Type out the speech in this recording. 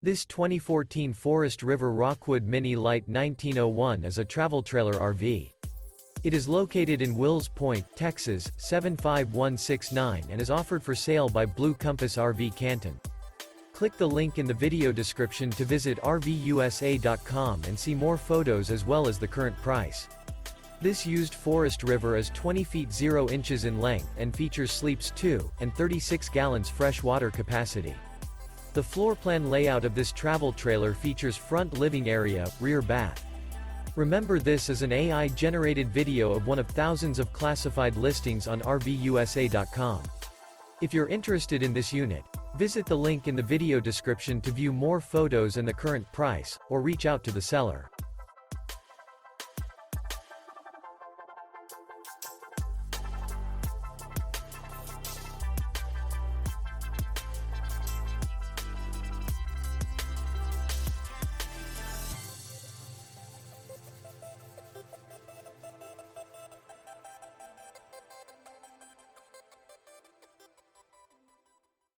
This 2014 Forest River Rockwood Mini Lite 1901 is a travel trailer RV. It is located in Wills Point, Texas, 75169 and is offered for sale by Blue Compass RV Canton. Click the link in the video description to visit RVUSA.com and see more photos as well as the current price. This used Forest River is 20 feet 0 inches in length and features sleeps 2 and 36 gallons fresh water capacity. The floor plan layout of this travel trailer features front living area, rear bath. Remember, this is an AI-generated video of one of thousands of classified listings on RVUSA.com. If you're interested in this unit, visit the link in the video description to view more photos and the current price, or reach out to the seller.